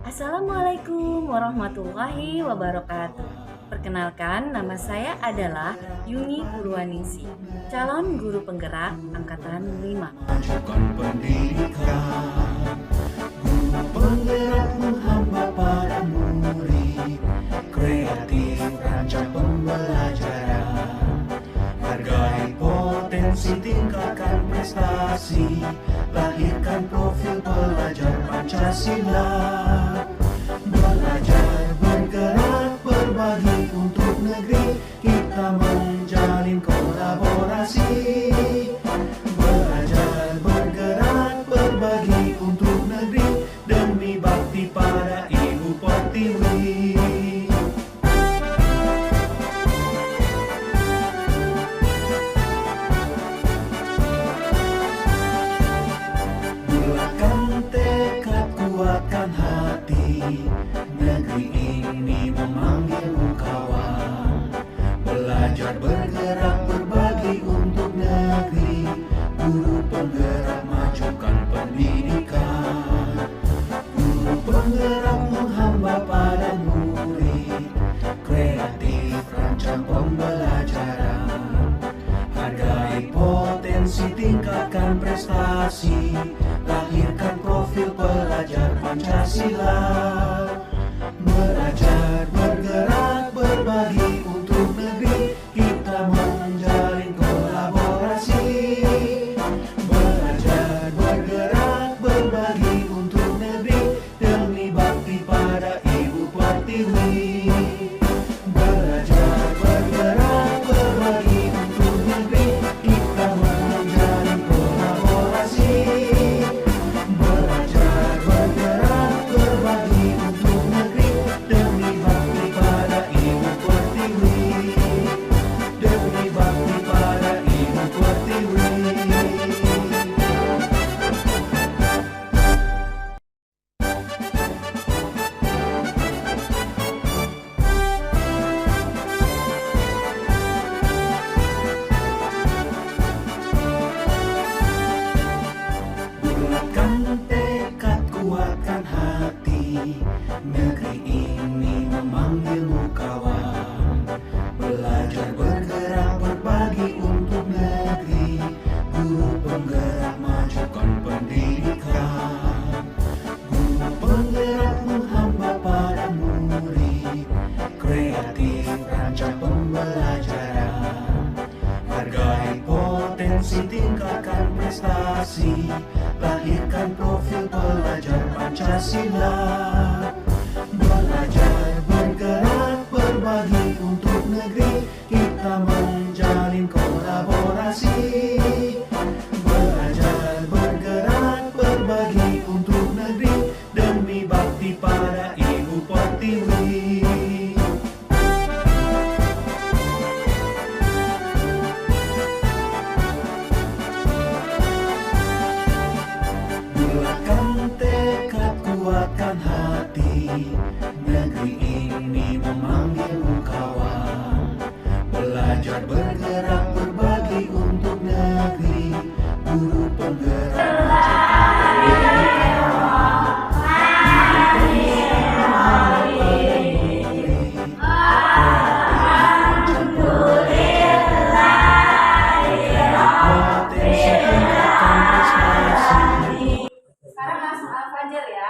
Assalamualaikum warahmatullahi wabarakatuh. Perkenalkan, nama saya adalah Yuni Purwaningsi, calon guru penggerak angkatan 5. Majukan pendidikan, guru penggerak menghamba pada murid, kreatif rancang pembelajaran, hargai potensi, tingkatkan prestasi, lahirkan profil pelajar Pancasila. Belajar, bergerak, berbagi untuk negeri, kita menjalin kolaborasi. Belajar, bergerak, berbagi untuk negeri, demi bakti pada Ibu Pertiwi. Bulatkan tekad, kuatkan hati, negeri ini memanggilmu kawan. Belajar, bergerak, berbagi untuk negeri, guru penggerak majukan pendidikan. Guru penggerak menghamba pada murid, kreatif rancang pembelajaran, hargai potensi, tingkatkan prestasi, lahirkan profil pelajar Pancasila. Belajar, bergerak, berbagi untuk negeri, kita menjalin kolaborasi. Belajar, bergerak, berbagi untuk negeri, demi bakti pada Ibu Pertiwi. Belajar, bergerak, berbagi untuk negeri, kita menjalin kolaborasi. Belajar, bergerak, berbagi untuk negeri, demi bakti pada Ibu Pertiwi. Demi bakti pada Ibu Pertiwi. Bulatkan tekad, kuatkan hati, negeri ini memanggilmu kawan. Belajar, bergerak, berbagi untuk negeri, guru penggerak majukan pendidikan. Guru penggerak menghamba pada murid, kreatif rancang pembelajaran, hargai potensi, tingkatkan prestasi, lahirkan profil pelajar Pancasila. Belajar, bergerak, berbagi untuk negeri, kita menjalin kolaborasi. Belajar, bergerak, berbagi untuk negeri, demi bakti pada Ibu Pertiwi. Bulatkan tekad, kuatkan hati, negeri ini memanggilmu kawan. Belajar, bergerak, berbagi untuk negeri, guru penggerak potensi, tingkatkan prestasi. Sekarang langsung Al-Fajr ya.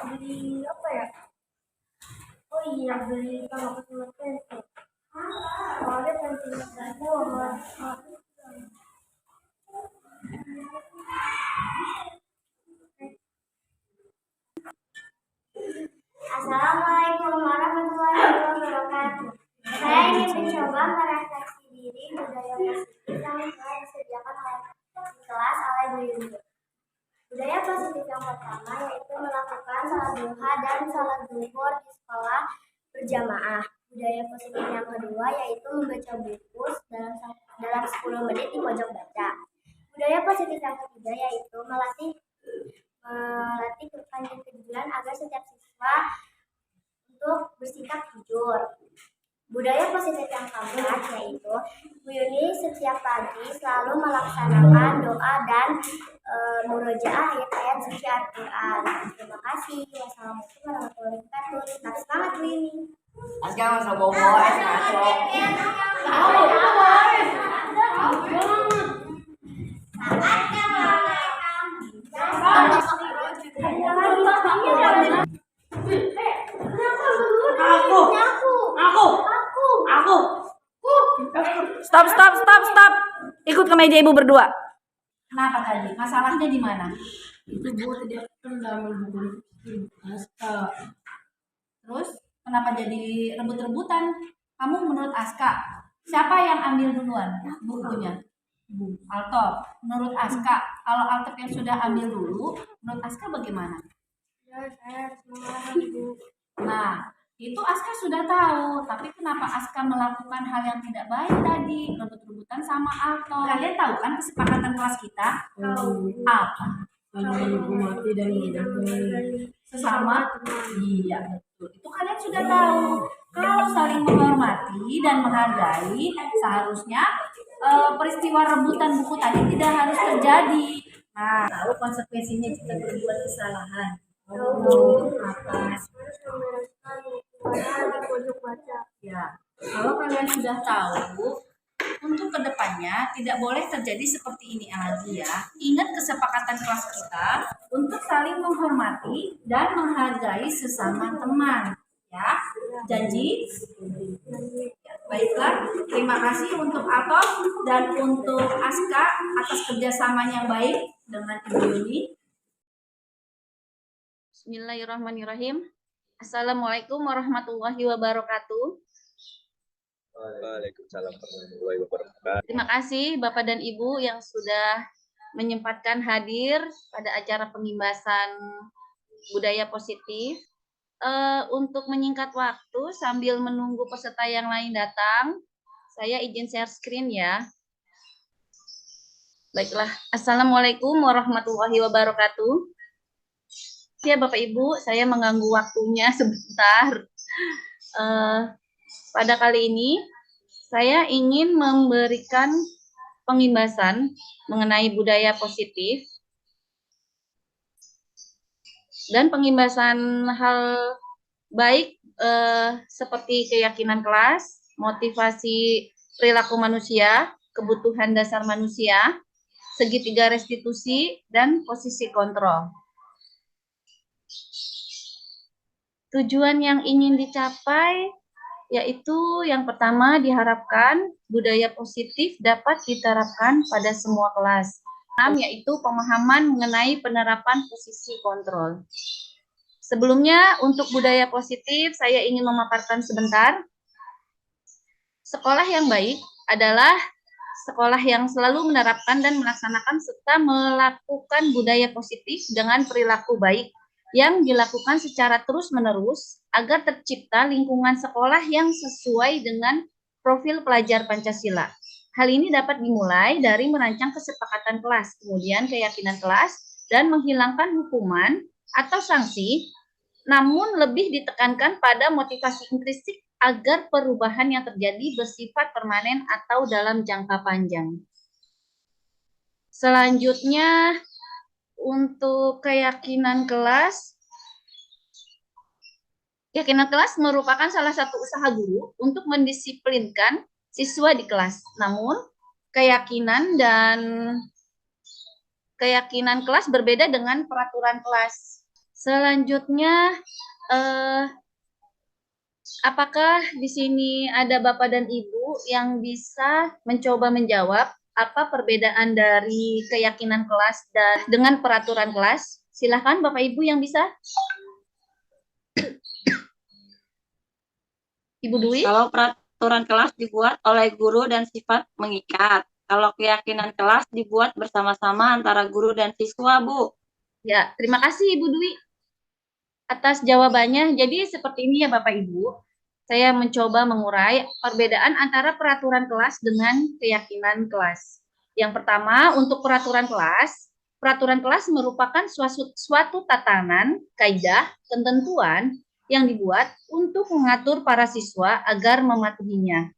Beli apa ya? Oh iya, beli kalau pensil pensil. Soalnya pensil aku sama Assalamualaikum warahmatullahi wabarakatuh. Saya ingin mencoba merefleksi diri budaya positif yang telah disediakan kelas oleh Bu Yuni. Budaya positif yang pertama yaitu melakukan melaksanakan sholat duha dan sholat zuhur di sekolah berjamaah. Budaya positif yang kedua yaitu membaca buku dalam 10 menit di pojok baca. Budaya positif yang ketiga yaitu melatih kejujuran agar setiap siswa untuk bersikap jujur. Budaya positif yang keempat yaitu Bu Yuni setiap pagi selalu melaksanakan doa dan murojaah ayat-ayat suci Al-Quran. Terima kasih. Wassalamualaikum warahmatullahi wabarakatuh. Tetap semangat Bu Yuni. Jangan sama bobo, ngaco. Aku. Stop, stop, stop, stop. Ikut ke meja ibu berdua. Kenapa tadi? Masalahnya di mana? Itu Bu tidak pernah menghubungi Aska. Terus kenapa jadi rebut-rebutan? Kamu menurut Aska, siapa yang ambil duluan bukunya? Altop. Menurut Aska, kalau Altop yang sudah ambil dulu, menurut Aska bagaimana? Ya, saya harus mengarang Bu. Nah, itu Aska sudah tahu, tapi kenapa Aska melakukan hal yang tidak baik tadi, rebut-rebutan sama Altop? Kalian tahu kan kesepakatan kelas kita? Apa? Saling menghormati dan menghargai Sesama? Iya, betul. Itu kalian sudah tahu. Kalau saling menghormati dan menghargai, seharusnya peristiwa rebutan buku tadi tidak harus terjadi. Nah, tahu konsekuensinya jika berbuat kesalahan. Apa? Di pojok baca. Ya, kalau kalian sudah tahu, untuk kedepannya tidak boleh terjadi seperti ini lagi ya. Ingat kesepakatan kelas kita untuk saling menghormati dan menghargai sesama teman. Ya, janji? Ya, baiklah, terima kasih untuk Atok dan untuk Aska atas kerjasamanya yang baik dengan Ibu Yuni. Bismillahirrahmanirrahim. Assalamualaikum warahmatullahi wabarakatuh. Waalaikumsalam warahmatullahi wabarakatuh. Terima kasih Bapak dan Ibu yang sudah menyempatkan hadir pada acara pengimbasan budaya positif. Untuk menyingkat waktu sambil menunggu peserta yang lain datang, saya izin share screen ya. Baiklah, Assalamualaikum warahmatullahi wabarakatuh. Ya Bapak Ibu, saya mengganggu waktunya sebentar. Pada kali ini, saya ingin memberikan pengimbasan mengenai budaya positif dan pengimbasan hal baik seperti keyakinan kelas, motivasi perilaku manusia, kebutuhan dasar manusia, segitiga restitusi, dan posisi kontrol. Tujuan yang ingin dicapai yaitu yang pertama diharapkan budaya positif dapat diterapkan pada semua kelas. Yaitu pemahaman mengenai penerapan posisi kontrol. Sebelumnya untuk budaya positif saya ingin memaparkan sebentar. Sekolah yang baik adalah sekolah yang selalu menerapkan dan melaksanakan serta melakukan budaya positif dengan perilaku baik yang dilakukan secara terus-menerus agar tercipta lingkungan sekolah yang sesuai dengan profil pelajar Pancasila. Hal ini dapat dimulai dari merancang kesepakatan kelas, kemudian keyakinan kelas, dan menghilangkan hukuman atau sanksi, namun lebih ditekankan pada motivasi intrinsik agar perubahan yang terjadi bersifat permanen atau dalam jangka panjang. Selanjutnya, untuk keyakinan kelas merupakan salah satu usaha guru untuk mendisiplinkan siswa di kelas. Namun, keyakinan kelas berbeda dengan peraturan kelas. Selanjutnya, apakah di sini ada Bapak dan Ibu yang bisa mencoba menjawab apa perbedaan dari keyakinan kelas dan dengan peraturan kelas? Silakan Bapak Ibu yang bisa. Ibu Dwi. Kalau peraturan kelas dibuat oleh guru dan sifat mengikat. Kalau keyakinan kelas dibuat bersama-sama antara guru dan siswa, Bu. Ya, terima kasih Ibu Dwi. atas jawabannya. Jadi seperti ini ya Bapak Ibu. Saya mencoba mengurai perbedaan antara peraturan kelas dengan keyakinan kelas. Yang pertama, untuk peraturan kelas merupakan suatu tatanan, kaidah, ketentuan yang dibuat untuk mengatur para siswa agar mematuhinya.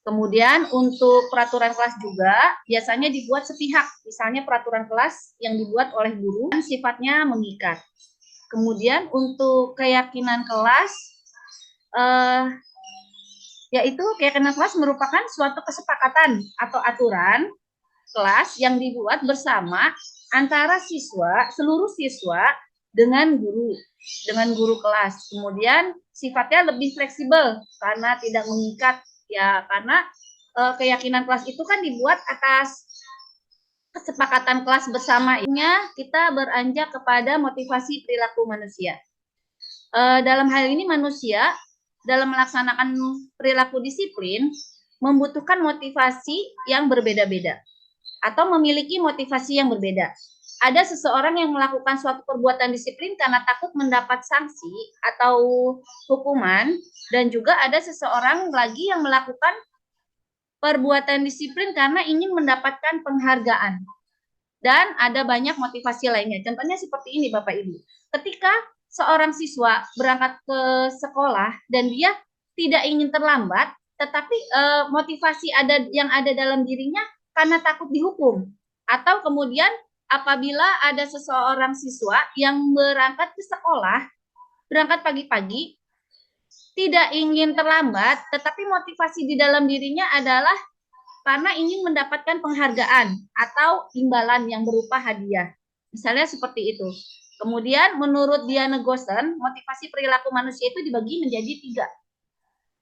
Kemudian untuk peraturan kelas juga biasanya dibuat sepihak, misalnya peraturan kelas yang dibuat oleh guru dan sifatnya mengikat. Kemudian untuk keyakinan kelas, yaitu keyakinan kelas merupakan suatu kesepakatan atau aturan kelas yang dibuat bersama antara seluruh siswa dengan guru kelas. Kemudian sifatnya lebih fleksibel karena tidak mengikat, ya karena keyakinan kelas itu kan dibuat atas kesepakatan kelas bersama. Kita beranjak kepada motivasi perilaku manusia. Dalam hal ini manusia dalam melaksanakan perilaku disiplin membutuhkan motivasi yang berbeda-beda atau memiliki motivasi yang berbeda. Ada seseorang yang melakukan suatu perbuatan disiplin karena takut mendapat sanksi atau hukuman, dan juga ada seseorang lagi yang melakukan perbuatan disiplin karena ingin mendapatkan penghargaan. Dan ada banyak motivasi lainnya. Contohnya seperti ini Bapak Ibu. Ketika seorang siswa berangkat ke sekolah dan dia tidak ingin terlambat, tetapi motivasi yang ada dalam dirinya karena takut dihukum. Atau kemudian apabila ada seseorang siswa yang berangkat ke sekolah, berangkat pagi-pagi, tidak ingin terlambat, tetapi motivasi di dalam dirinya adalah karena ingin mendapatkan penghargaan atau imbalan yang berupa hadiah. Misalnya seperti itu. Kemudian menurut Diana Goosen, motivasi perilaku manusia itu dibagi menjadi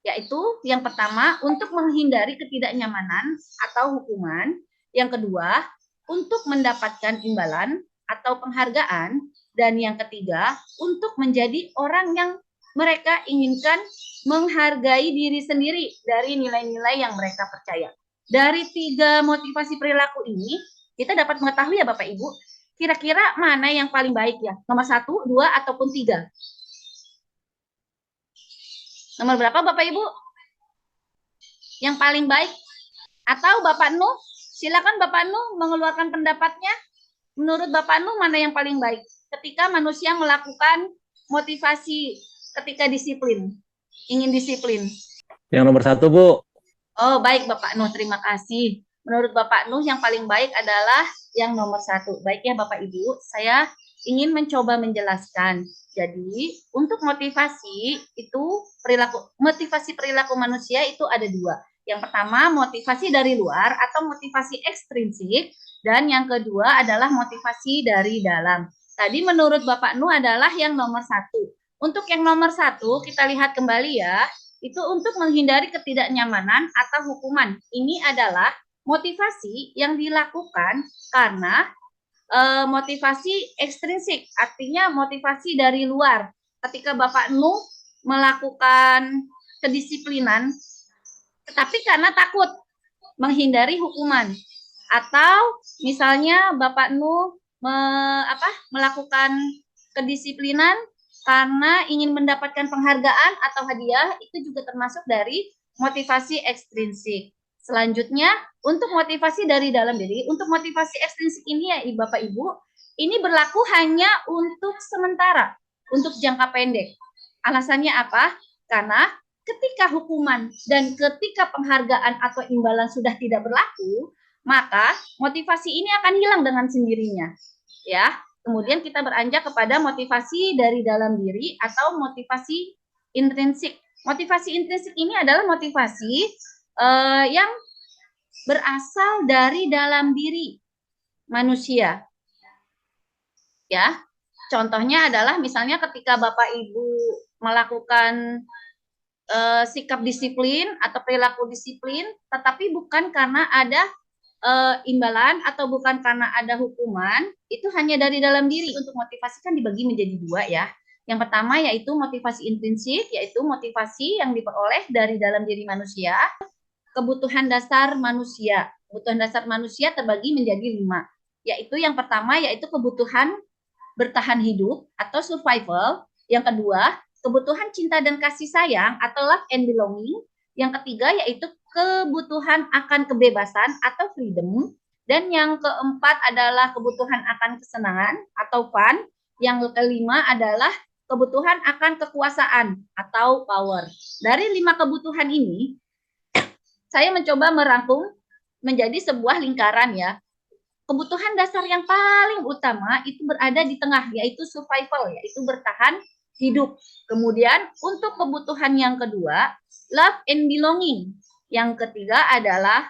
3. Yaitu yang pertama, untuk menghindari ketidaknyamanan atau hukuman. Yang kedua, untuk mendapatkan imbalan atau penghargaan. Dan yang ketiga, untuk menjadi orang yang mereka inginkan menghargai diri sendiri dari nilai-nilai yang mereka percaya. Dari 3 motivasi perilaku ini, kita dapat mengetahui ya Bapak Ibu, kira-kira mana yang paling baik ya? Nomor 1, 2, ataupun 3? Nomor berapa Bapak Ibu? Yang paling baik? Atau Bapak Nuh? Silakan Bapak Nuh mengeluarkan pendapatnya. Menurut Bapak Nuh mana yang paling baik? Ketika manusia melakukan motivasi ketika disiplin, ingin disiplin. Yang nomor 1, Bu. Oh, baik Bapak Nuh, terima kasih. Menurut Bapak Nuh yang paling baik adalah yang nomor 1. Baik ya Bapak Ibu, saya ingin mencoba menjelaskan. Jadi, untuk motivasi perilaku manusia itu ada 2. Yang pertama, motivasi dari luar atau motivasi ekstrinsik, dan yang kedua adalah motivasi dari dalam. Tadi menurut Bapak Nuh adalah yang nomor 1. Untuk yang nomor 1, kita lihat kembali ya, itu untuk menghindari ketidaknyamanan atau hukuman. Ini adalah motivasi yang dilakukan karena motivasi ekstrinsik, artinya motivasi dari luar. Ketika Bapak Nuh melakukan kedisiplinan, tetapi karena takut menghindari hukuman. Atau misalnya Bapak Nuh melakukan kedisiplinan karena ingin mendapatkan penghargaan atau hadiah, itu juga termasuk dari motivasi ekstrinsik. Selanjutnya, untuk motivasi dari dalam diri, untuk motivasi ekstrinsik ini ya Bapak Ibu, ini berlaku hanya untuk sementara, untuk jangka pendek. Alasannya apa? Karena ketika hukuman dan ketika penghargaan atau imbalan sudah tidak berlaku, maka motivasi ini akan hilang dengan sendirinya. Ya. Kemudian kita beranjak kepada motivasi dari dalam diri atau motivasi intrinsik. Motivasi intrinsik ini adalah motivasi yang berasal dari dalam diri manusia. Ya, contohnya adalah misalnya ketika Bapak Ibu melakukan sikap disiplin atau perilaku disiplin, tetapi bukan karena ada imbalan atau bukan karena ada hukuman, itu hanya dari dalam diri. Untuk motivasi kan dibagi menjadi 2 ya. Yang pertama yaitu motivasi intrinsik, yaitu motivasi yang diperoleh dari dalam diri manusia. Kebutuhan dasar manusia. Kebutuhan dasar manusia terbagi menjadi 5. Yaitu yang pertama yaitu kebutuhan bertahan hidup atau survival. Yang kedua, kebutuhan cinta dan kasih sayang atau love and belonging. Yang ketiga yaitu kebutuhan akan kebebasan atau freedom. Dan yang keempat adalah kebutuhan akan kesenangan atau fun. Yang kelima adalah kebutuhan akan kekuasaan atau power. Dari 5 kebutuhan ini, saya mencoba merangkum menjadi sebuah lingkaran ya. Kebutuhan dasar yang paling utama itu berada di tengah, yaitu survival, yaitu bertahan hidup. Kemudian untuk kebutuhan yang kedua, love and belonging. Yang ketiga adalah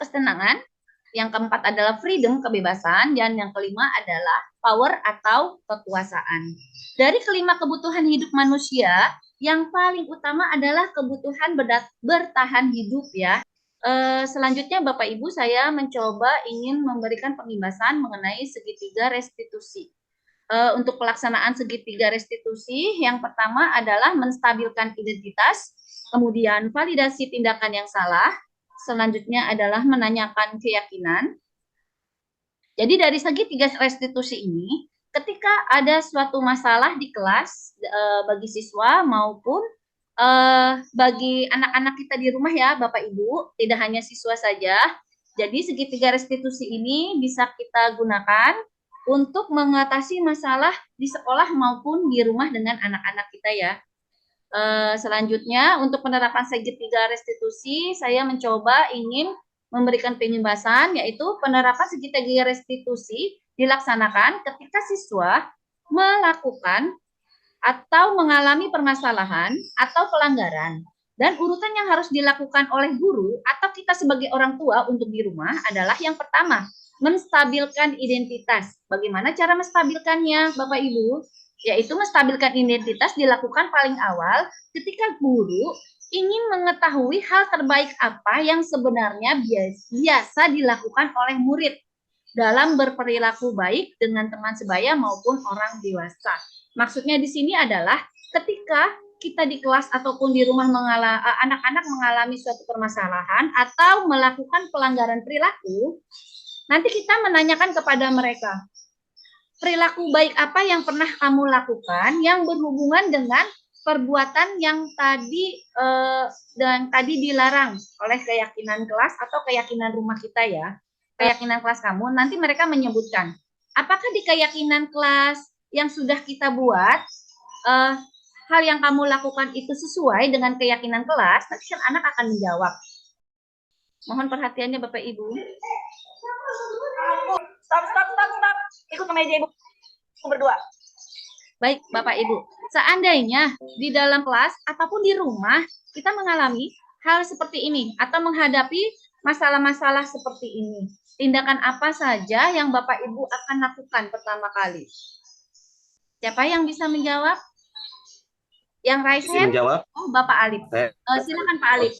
kesenangan. Yang keempat adalah freedom, kebebasan. Dan yang kelima adalah power atau kekuasaan. Dari kelima kebutuhan hidup manusia, yang paling utama adalah kebutuhan bertahan hidup ya. Selanjutnya Bapak Ibu, saya mencoba ingin memberikan penjelasan mengenai segitiga restitusi. Untuk pelaksanaan segitiga restitusi, yang pertama adalah menstabilkan identitas, kemudian validasi tindakan yang salah, selanjutnya adalah menanyakan keyakinan. Jadi dari segitiga restitusi ini, ketika ada suatu masalah di kelas bagi siswa maupun bagi anak-anak kita di rumah ya Bapak Ibu, tidak hanya siswa saja. Jadi segitiga restitusi ini bisa kita gunakan untuk mengatasi masalah di sekolah maupun di rumah dengan anak-anak kita ya. Selanjutnya untuk penerapan segitiga restitusi, saya mencoba ingin memberikan penjelasan, yaitu penerapan segitiga restitusi dilaksanakan ketika siswa melakukan atau mengalami permasalahan atau pelanggaran. Dan urutan yang harus dilakukan oleh guru atau kita sebagai orang tua untuk di rumah adalah yang pertama, menstabilkan identitas. Bagaimana cara menstabilkannya, Bapak Ibu? Yaitu menstabilkan identitas dilakukan paling awal ketika guru ingin mengetahui hal terbaik apa yang sebenarnya biasa dilakukan oleh murid dalam berperilaku baik dengan teman sebaya maupun orang dewasa. Maksudnya di sini adalah ketika kita di kelas ataupun di rumah anak-anak mengalami suatu permasalahan atau melakukan pelanggaran perilaku, nanti kita menanyakan kepada mereka, perilaku baik apa yang pernah kamu lakukan yang berhubungan dengan perbuatan yang tadi dilarang oleh keyakinan kelas atau keyakinan rumah kita ya, keyakinan kelas kamu. Nanti mereka menyebutkan apakah di keyakinan kelas yang sudah kita buat hal yang kamu lakukan itu sesuai dengan keyakinan kelas. Nanti kan anak akan menjawab. Mohon perhatiannya Bapak Ibu. Stop. Ikut ke meja Ibu. Berdua. Baik, Bapak Ibu. Seandainya di dalam kelas ataupun di rumah kita mengalami hal seperti ini atau menghadapi masalah-masalah seperti ini, tindakan apa saja yang Bapak Ibu akan lakukan pertama kali? Siapa yang bisa menjawab? Yang raise hand? Menjawab. Oh, Bapak Alif. Silakan Pak Alif.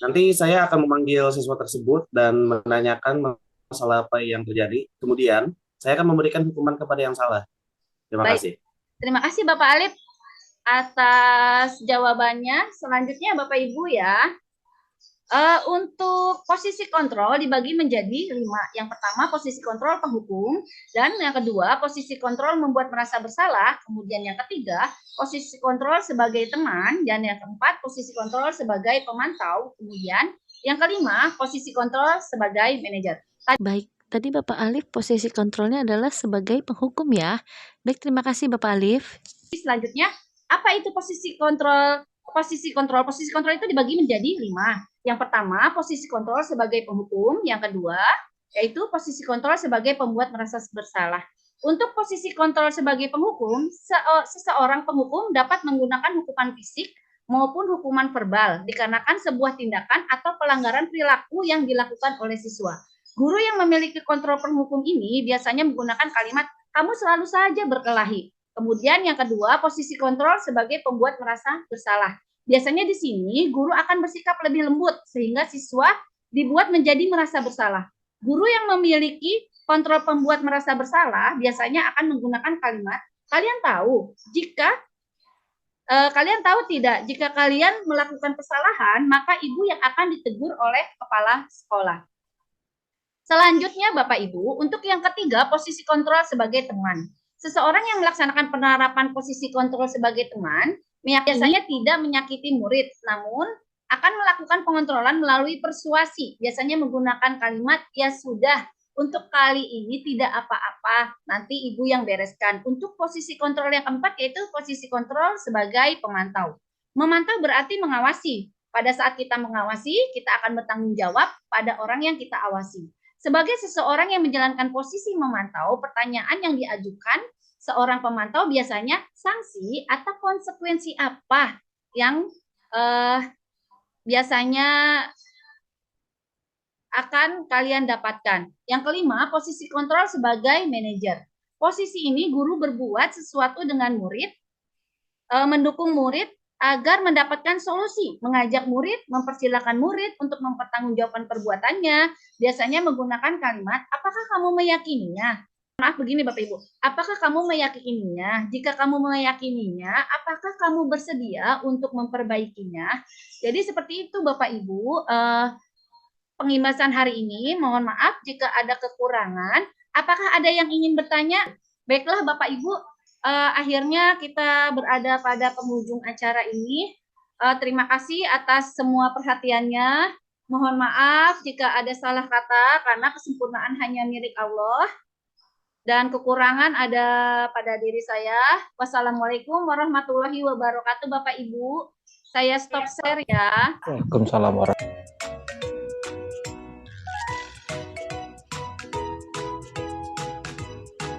Nanti saya akan memanggil siswa tersebut dan menanyakan masalah apa yang terjadi. Kemudian saya akan memberikan hukuman kepada yang salah. Terima kasih. Terima kasih Bapak Alif atas jawabannya. Selanjutnya Bapak Ibu ya. Untuk posisi kontrol dibagi menjadi 5. Yang pertama posisi kontrol penghukum, dan yang kedua posisi kontrol membuat merasa bersalah, kemudian yang ketiga posisi kontrol sebagai teman, dan yang keempat posisi kontrol sebagai pemantau, kemudian yang kelima posisi kontrol sebagai manajer. Baik, tadi Bapak Alif posisi kontrolnya adalah sebagai penghukum ya. Baik, terima kasih Bapak Alif. Selanjutnya, apa itu posisi kontrol? Posisi kontrol itu dibagi menjadi 5. Yang pertama, posisi kontrol sebagai penghukum. Yang kedua, yaitu posisi kontrol sebagai pembuat merasa bersalah. Untuk posisi kontrol sebagai penghukum, seseorang penghukum dapat menggunakan hukuman fisik maupun hukuman verbal dikarenakan sebuah tindakan atau pelanggaran perilaku yang dilakukan oleh siswa. Guru yang memiliki kontrol penghukum ini biasanya menggunakan kalimat, kamu selalu saja berkelahi. Kemudian yang kedua, posisi kontrol sebagai pembuat merasa bersalah. Biasanya di sini guru akan bersikap lebih lembut sehingga siswa dibuat menjadi merasa bersalah. Guru yang memiliki kontrol pembuat merasa bersalah biasanya akan menggunakan kalimat, kalian tahu tidak jika kalian melakukan kesalahan maka ibu yang akan ditegur oleh kepala sekolah. Selanjutnya Bapak Ibu, untuk yang ketiga posisi kontrol sebagai teman. Seseorang yang melaksanakan penerapan posisi kontrol sebagai teman biasanya tidak menyakiti murid, namun akan melakukan pengontrolan melalui persuasi, biasanya menggunakan kalimat "ya sudah, untuk kali ini tidak apa-apa, nanti ibu yang bereskan". Untuk posisi kontrol yang keempat yaitu posisi kontrol sebagai pemantau. Memantau berarti mengawasi. Pada saat kita mengawasi, kita akan bertanggung jawab pada orang yang kita awasi. Sebagai seseorang yang menjalankan posisi memantau, pertanyaan yang diajukan seorang pemantau biasanya sanksi atau konsekuensi apa yang biasanya akan kalian dapatkan. Yang kelima, posisi kontrol sebagai manajer. Posisi ini guru berbuat sesuatu dengan murid, mendukung murid agar mendapatkan solusi, mengajak murid, mempersilahkan murid untuk mempertanggungjawabkan perbuatannya, biasanya menggunakan kalimat, apakah kamu meyakininya? Maaf begini Bapak Ibu, apakah kamu meyakininya? Jika kamu meyakininya, apakah kamu bersedia untuk memperbaikinya? Jadi seperti itu Bapak Ibu, pengimasan hari ini, mohon maaf jika ada kekurangan. Apakah ada yang ingin bertanya? Baiklah Bapak Ibu, akhirnya kita berada pada penghujung acara ini. Terima kasih atas semua perhatiannya. Mohon maaf jika ada salah kata, karena kesempurnaan hanya milik Allah. Dan kekurangan ada pada diri saya. Wassalamualaikum warahmatullahi wabarakatuh Bapak Ibu. Saya stop share ya. Waalaikumsalam warahmatullahi wabarakatuh.